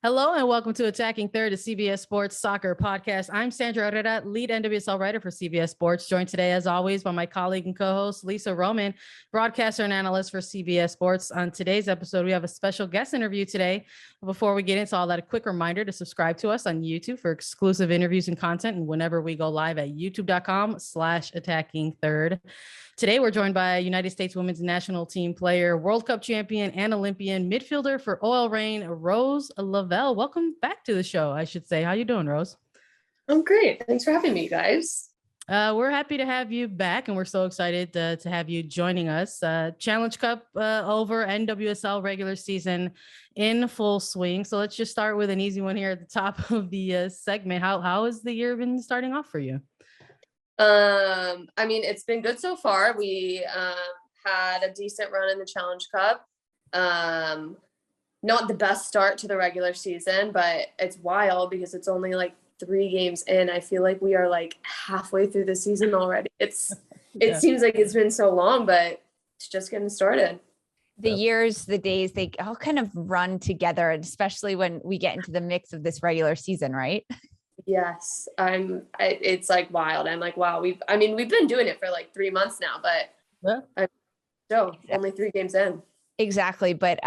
Hello and welcome to Attacking Third, a CBS Sports soccer podcast. I'm Sandra Herrera, lead NWSL writer for CBS Sports, joined today as always by my colleague and co-host Lisa Roman, broadcaster and analyst for CBS Sports. On today's episode, we have a special guest interview today. Before we get into all that, a quick reminder to subscribe to us on YouTube for exclusive interviews and content, and whenever we go live at youtube.com/attackingthird. Today, we're joined by United States women's national team player, World Cup champion, and Olympian midfielder for Reign, Rose Lavelle. Welcome back to the show, I should say. How you doing, Rose? I'm great. Thanks for having me, guys. We're happy to have you back, and we're so excited to have you joining us. Challenge Cup over, NWSL regular season in full swing. So let's just start with an easy one here at the top of the segment. How has the year been starting off for you? I mean, it's been good so far. We had a decent run in the Challenge Cup. Not the best start to the regular season, but it's wild because it's only like 3 games in. I feel like we are like halfway through the season already. It seems like it's been so long, but it's just getting started. The years, the days, they all kind of run together, and especially when we get into the mix of this regular season, right? Yes. It's like wild. I'm like, wow, we've been doing it for like 3 months now, but only 3 games in. Exactly. But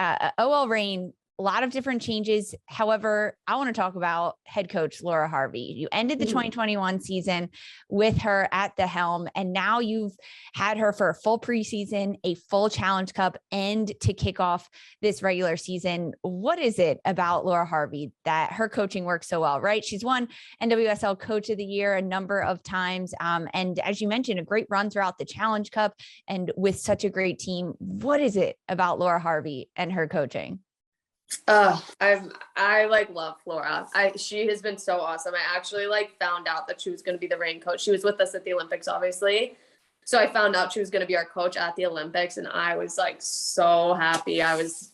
Reign, a lot of different changes. However, I want to talk about head coach Laura Harvey. You ended the 2021 season with her at the helm, and now you've had her for a full preseason, a full Challenge Cup, and to kick off this regular season. What is it about Laura Harvey that her coaching works so well, right? She's won NWSL Coach of the Year a number of times. And as you mentioned, a great run throughout the Challenge Cup and with such a great team. What is it about Laura Harvey and her coaching? I like love Laura. She has been so awesome. I actually found out that she was going to be the Reign coach. She was with us at the Olympics, obviously. So I found out she was going to be our coach at the Olympics, and I was like so happy. I was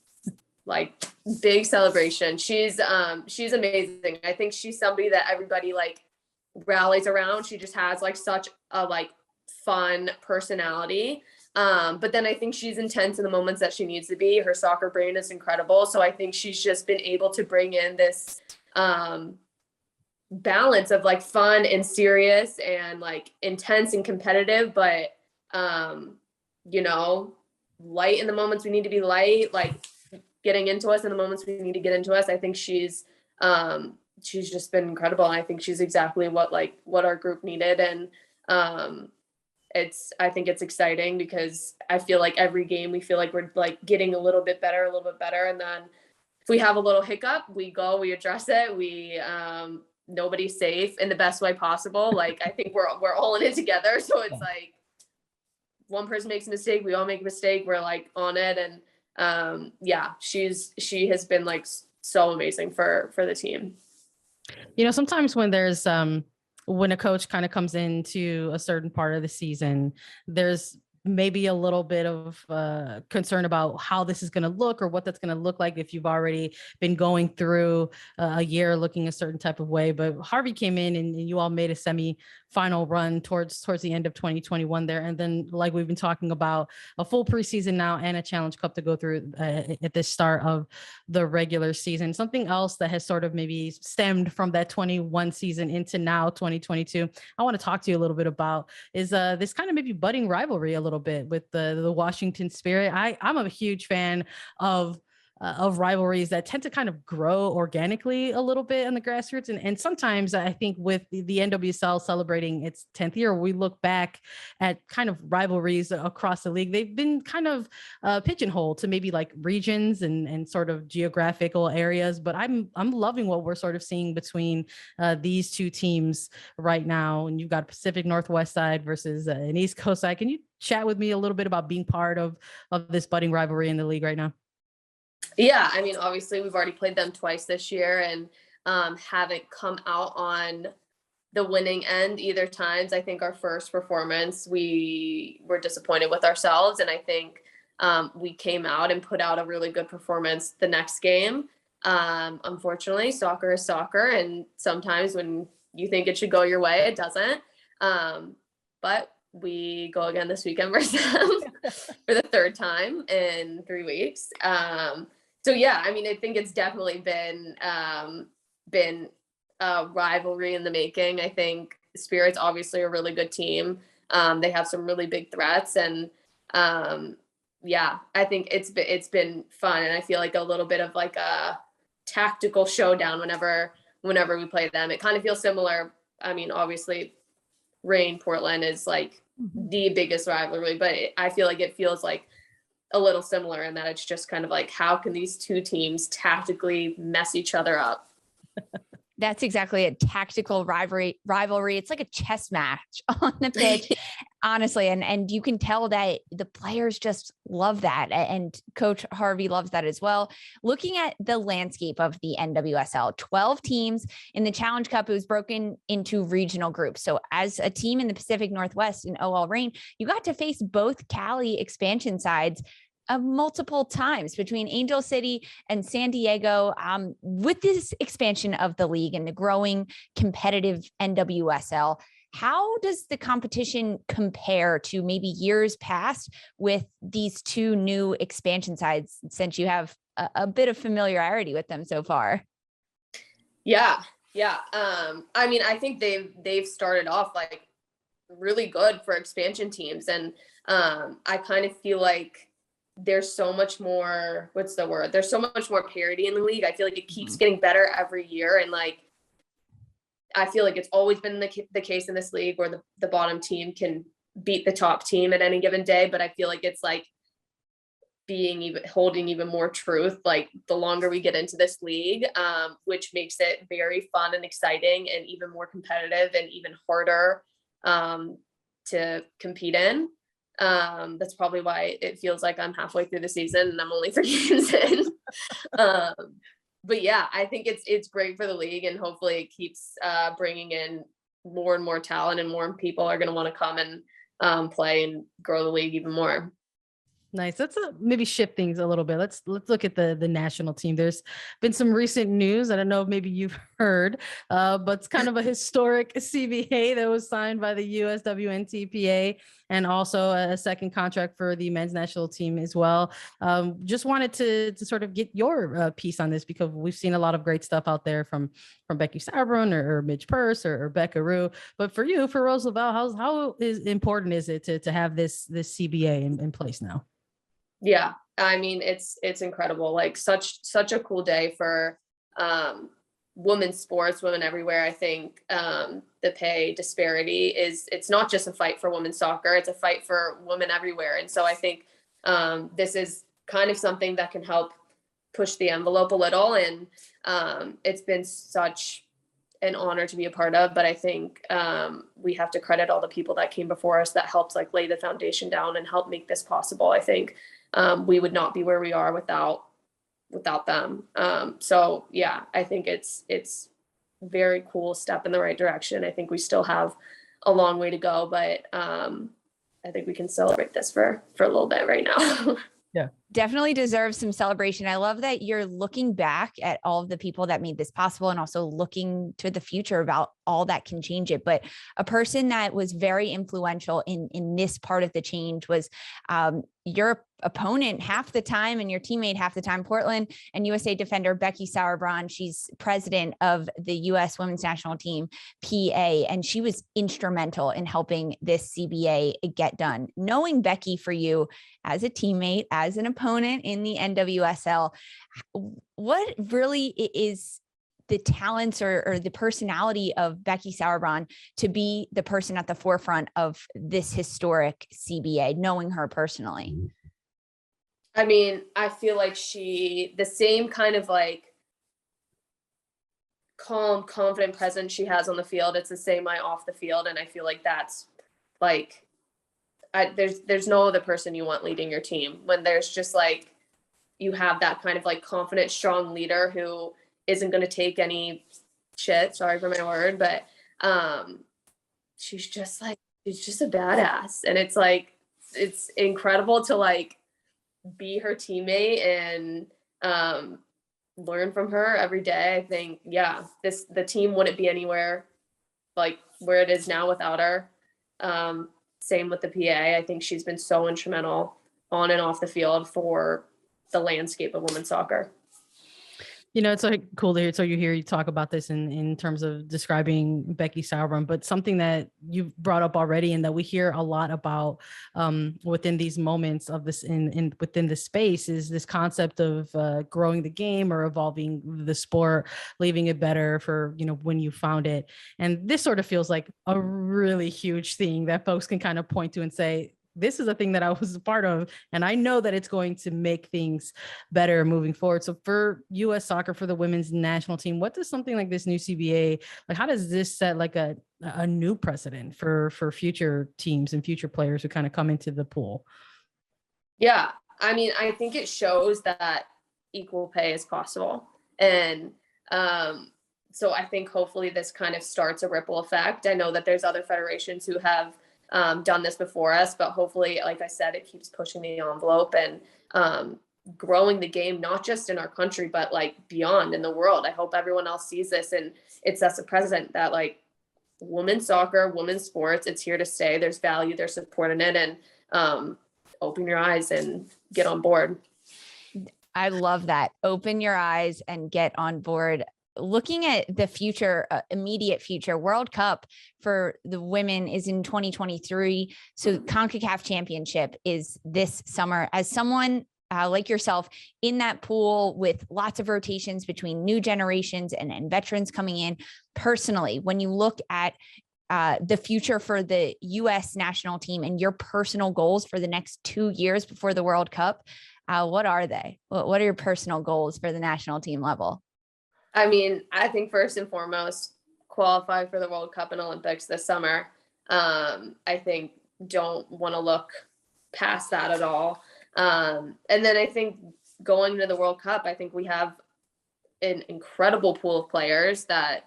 like, big celebration. She's amazing. I think she's somebody that everybody rallies around. She just has such a fun personality. But then I think she's intense in the moments that she needs to be. Her soccer brain is incredible. So I think she's just been able to bring in this balance of fun and serious and intense and competitive, but light in the moments we need to be light, getting into us in the moments we need to get into us. I think she's just been incredible. And I think she's exactly what our group needed. And I think it's exciting because I feel like every game we feel like we're getting a little bit better. And then if we have a little hiccup, we address it. Nobody's safe in the best way possible. I think we're all in it together. So it's one person makes a mistake, we all make a mistake. We're on it. And she has been so amazing for the team. Sometimes when there's, when a coach kind of comes into a certain part of the season, there's maybe a little bit of concern about how this is going to look or what that's going to look like if you've already been going through a year looking a certain type of way. But Harvey came in and you all made a semi-final run towards the end of 2021 there. And then we've been talking about a full preseason now and a Challenge Cup to go through at the start of the regular season. Something else that has sort of maybe stemmed from that 21 season into now 2022, I want to talk to you a little bit about is this kind of maybe budding rivalry a little bit with the Washington Spirit. I'm a huge fan of rivalries that tend to kind of grow organically a little bit in the grassroots. And sometimes I think with the NWSL celebrating its 10th year, we look back at kind of rivalries across the league. They've been kind of pigeonholed to maybe regions and sort of geographical areas. But I'm loving what we're sort of seeing between these two teams right now. And you've got a Pacific Northwest side versus an East Coast side. Can you chat with me a little bit about being part of this budding rivalry in the league right now? Yeah, I mean, obviously we've already played them twice this year and haven't come out on the winning end either times. I think our first performance, we were disappointed with ourselves. And I think we came out and put out a really good performance the next game. Unfortunately, soccer is soccer. And sometimes when you think it should go your way, it doesn't. But we go again this weekend versus them for the 3rd time in 3 weeks. So yeah, I mean, I think it's definitely been a rivalry in the making. I think Spirit's obviously a really good team. They have some really big threats, and yeah, I think it's been fun, and I feel like a little bit of like a tactical showdown whenever we play them. It kind of feels similar. I mean, obviously, Reign Portland is like the biggest rivalry, but I feel like it feels like a little similar in that it's just kind of like, how can these two teams tactically mess each other up? That's exactly a tactical rivalry. It's like a chess match on the pitch, honestly. And you can tell that the players just love that. And Coach Harvey loves that as well. Looking at the landscape of the NWSL, 12 teams in the Challenge Cup, it was broken into regional groups. So as a team in the Pacific Northwest in OL Reign, you got to face both Cali expansion sides multiple times between Angel City and San Diego. With this expansion of the league and the growing competitive NWSL, how does the competition compare to maybe years past with these two new expansion sides, since you have a bit of familiarity with them so far? Yeah. I mean, I think they've started off like really good for expansion teams, and I kind of feel like there's so much more, there's so much more parity in the league. I feel like it keeps getting better every year. And like, I feel like it's always been the case in this league where the bottom team can beat the top team at any given day. But I feel like it's like holding even more truth, like the longer we get into this league, which makes it very fun and exciting and even more competitive and even harder to compete in. That's probably why it feels like I'm halfway through the season and I'm only 3 games in. But yeah, I think it's great for the league, and hopefully it keeps bringing in more and more talent, and more people are going to want to come and play and grow the league even more. Nice. Let's maybe shift things a little bit. Let's look at the national team. There's been some recent news. I don't know if maybe you've heard, but it's kind of a historic CBA that was signed by the USWNT PA, and also a second contract for the men's national team as well. Just wanted to sort of get your piece on this, because we've seen a lot of great stuff out there from Becky Sauerbrunn or Midge Purse or Becca Rue. But for you, for Rose Lavelle, how important is it to have this CBA in place now? Yeah, I mean, it's incredible. Like such a cool day for women's sports, women everywhere. I think the pay disparity it's not just a fight for women's soccer, it's a fight for women everywhere. And so I think this is kind of something that can help push the envelope a little. And it's been such an honor to be a part of, but I think we have to credit all the people that came before us that helped like lay the foundation down and help make this possible. I think we would not be where we are without them. So yeah, I think it's very cool step in the right direction. I think we still have a long way to go, but I think we can celebrate this for a little bit right now. Yeah, definitely deserves some celebration. I love that you're looking back at all of the people that made this possible, and also looking to the future about all that can change it. But a person that was very influential in this part of the change was your opponent half the time and your teammate half the time, Portland and USA defender Becky Sauerbrunn. She's president of the US women's national team, PA, and she was instrumental in helping this CBA get done. Knowing Becky for you as a teammate, as an opponent in the NWSL, what really is the talents or the personality of Becky Sauerbrunn to be the person at the forefront of this historic CBA, knowing her personally? I mean, I feel like the same kind of like calm, confident presence she has on the field, it's the same way off the field. And I feel like that's like, there's no other person you want leading your team when there's just like, you have that kind of like confident, strong leader who isn't going to take any shit. Sorry for my word, but she's just a badass. And it's like, it's incredible to like be her teammate and learn from her every day. I think, yeah, the team wouldn't be anywhere like where it is now without her. Same with the PA. I think she's been so instrumental on and off the field for the landscape of women's soccer. It's like cool to hear. So you talk about this in terms of describing Becky Sauerbrunn, but something that you brought up already and that we hear a lot about within these moments of this within the space is this concept of growing the game or evolving the sport, leaving it better for, when you found it. And this sort of feels like a really huge thing that folks can kind of point to and say, this is a thing that I was a part of, and I know that it's going to make things better moving forward. So for U.S. soccer, for the women's national team, what does something like this new CBA, like how does this set like a new precedent for future teams and future players who kind of come into the pool? Yeah, I mean, I think it shows that equal pay is possible. And so I think hopefully this kind of starts a ripple effect. I know that there's other federations who have done this before us, but hopefully, like I said, it keeps pushing the envelope and growing the game, not just in our country, but like beyond in the world. I hope everyone else sees this and it sets a precedent that like women's soccer, women's sports, it's here to stay. There's value, there's support in it, and open your eyes and get on board. I love that. Open your eyes and get on board. Looking at the future, immediate future, World Cup for the women is in 2023. So CONCACAF Championship is this summer. As someone like yourself in that pool with lots of rotations between new generations and veterans coming in, personally, when you look at the future for the U.S. national team and your personal goals for the next 2 years before the World Cup, what are they? What are your personal goals for the national team level? I mean, I think first and foremost, qualify for the World Cup and Olympics this summer. I think don't want to look past that at all. And then I think going to the World Cup, I think we have an incredible pool of players that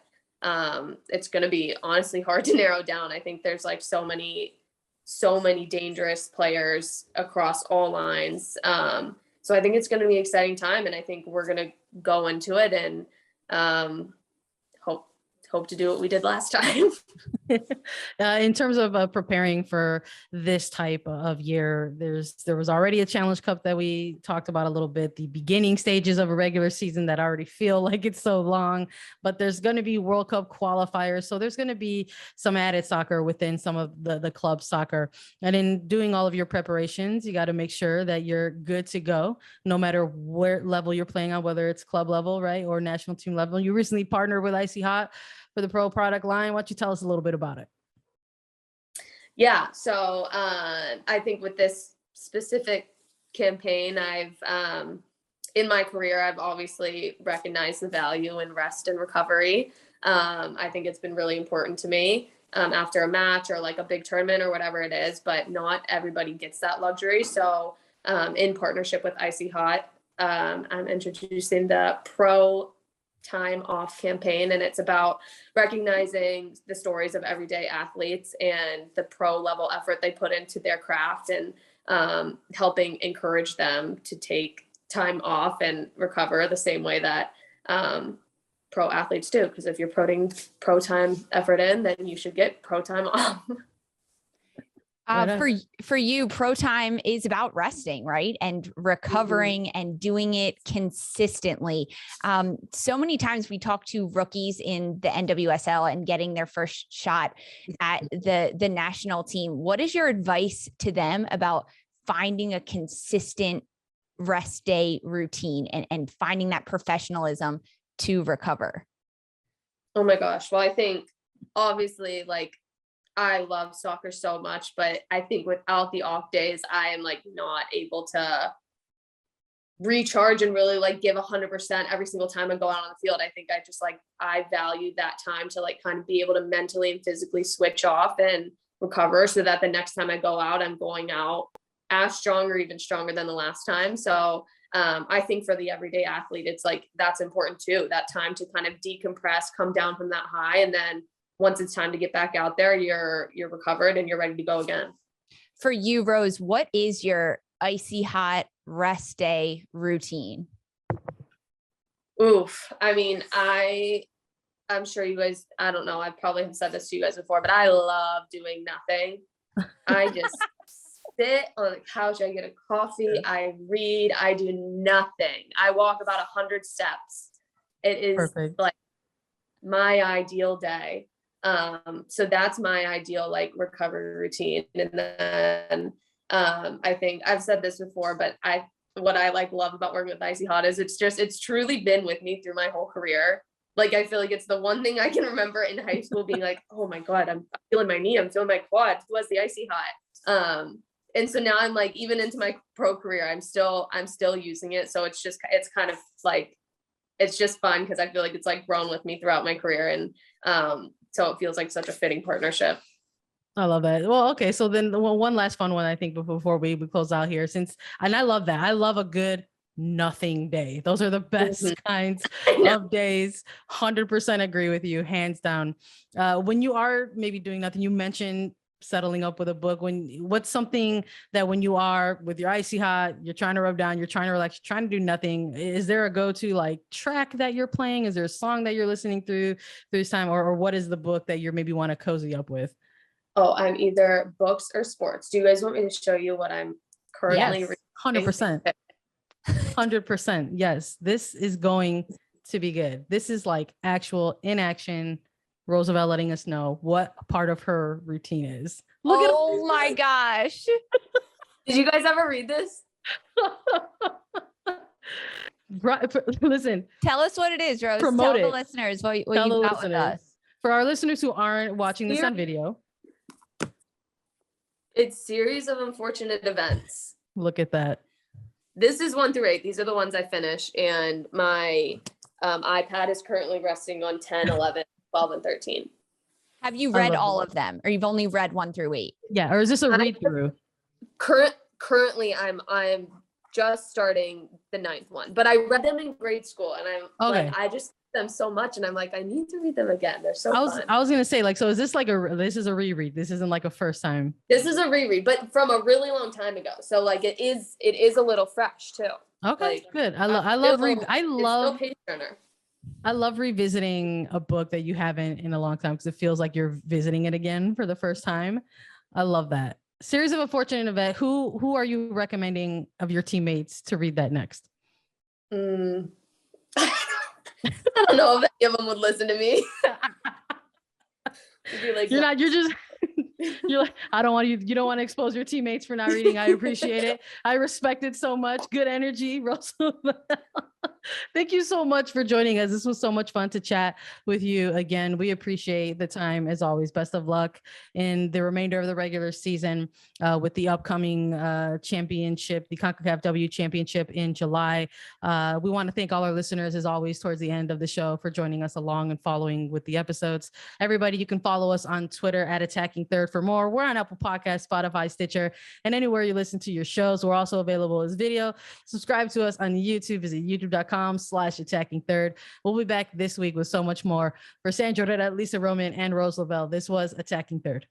it's going to be honestly hard to narrow down. I think there's like so many dangerous players across all lines. So I think it's going to be an exciting time, and I think we're going to go into it and hope to do what we did last time. In terms of preparing for this type of year, there was already a Challenge Cup that we talked about a little bit, the beginning stages of a regular season that already feel like it's so long, but there's going to be World Cup qualifiers. So there's going to be some added soccer within some of the club soccer. And in doing all of your preparations, you got to make sure that you're good to go, no matter where level you're playing on, whether it's club level, right, or national team level. You recently partnered with Icy Hot for the pro product line. Why don't you tell us a little bit about it? Yeah. So I think with this specific campaign, I've in my career, I've obviously recognized the value in rest and recovery. I think it's been really important to me after a match or like a big tournament or whatever it is, but not everybody gets that luxury. So in partnership with Icy Hot, I'm introducing the Pro Time Off campaign, and it's about recognizing the stories of everyday athletes and the pro level effort they put into their craft, and helping encourage them to take time off and recover the same way that pro athletes do. Because if you're putting pro time effort in, then you should get pro time off. For you, pro time is about resting, right? And recovering and doing it consistently. So many times we talk to rookies in the NWSL and getting their first shot at the national team. What is your advice to them about finding a consistent rest day routine and finding that professionalism to recover? Oh my gosh. Well, I think obviously like I love soccer so much, but I think without the off days, I am like not able to recharge and really like give 100% every single time I go out on the field. I think I value that time to like kind of be able to mentally and physically switch off and recover so that the next time I go out, I'm going out as strong or even stronger than the last time. So I think for the everyday athlete, it's like, that's important too. That time to kind of decompress, come down from that high. And then once it's time to get back out there, you're recovered and you're ready to go again. For you, Rose, what is your Icy Hot rest day routine? Oof. I mean, I'm sure you guys, I don't know, I probably have said this to you guys before, but I love doing nothing. I just sit on the couch, I get a coffee, I read, I do nothing. I walk about 100 steps. It is Perfect. like my ideal day. So that's my ideal like recovery routine. And then I think I've said this before, but what I like love about working with Icy Hot is it's truly been with me through my whole career. Like, I feel like it's the one thing I can remember in high school being like, oh my God, I'm feeling my knee, I'm feeling my quad. Who has the Icy Hot? And so now I'm like, even into my pro career, I'm still using it. So it's kind of like, it's just fun because I feel like it's like grown with me throughout my career. And so it feels like such a fitting partnership. I love that. Well, okay. So then one last fun one, I think, before we close out here, and I love that. I love a good nothing day. Those are the best kinds of days. 100% agree with you, hands down. When you are maybe doing nothing, you mentioned settling up with a book. What's something that when you are with your Icy Hot, you're trying to rub down, you're trying to relax, you're trying to do nothing, is there a go-to like track that you're playing? Is there a song that you're listening through this time, or what is the book that you maybe want to cozy up with? Oh, I'm either books or sports. Do you guys want me to show you what I'm currently reading? 100%. 100%. Yes, this is going to be good. This is like actual in action. Rose Lavelle letting us know what part of her routine is. Oh my gosh. Did you guys ever read this? Listen. Tell us what it is, Rose. Tell the listeners what you got with us. For our listeners who aren't watching this on video. It's series of unfortunate events. Look at that. This is 1 through 8. These are the ones I finished. And my iPad is currently resting on 10, 11, 12, and 13. Have you read all of them, or you've only read 1 through 8? Yeah. Or is this a read through? Currently I'm just starting the 9th one, but I read them in grade school, and like, I just them so much, and I'm like, I need to read them again. They're so fun. I was gonna say, like, so is this like this is a reread? This isn't like a first time. This is a reread, but from a really long time ago. So like it is a little fresh too. Okay, like, good. I love revisiting a book that you haven't in a long time, because it feels like you're visiting it again for the first time. I love that. Series of Unfortunate Event. Who are you recommending of your teammates to read that next? I don't know if any of them would listen to me. Like, you're like, I don't want you don't want to expose your teammates for not reading. I appreciate it. I respect it so much. Good energy, Rose. Thank you so much for joining us. This was so much fun to chat with you again. We appreciate the time as always. Best of luck in the remainder of the regular season with the upcoming championship, the CONCACAF W Championship in July. We want to thank all our listeners as always towards the end of the show for joining us along and following with the episodes. Everybody, you can follow us on Twitter at Attacking Third for more. We're on Apple Podcasts, Spotify, Stitcher, and anywhere you listen to your shows. We're also available as video. Subscribe to us on YouTube. Visit youtube.com/Attacking Third. We'll be back this week with so much more. For Sandra, Herrera, Lisa Roman, and Rose Lavelle, this was Attacking Third.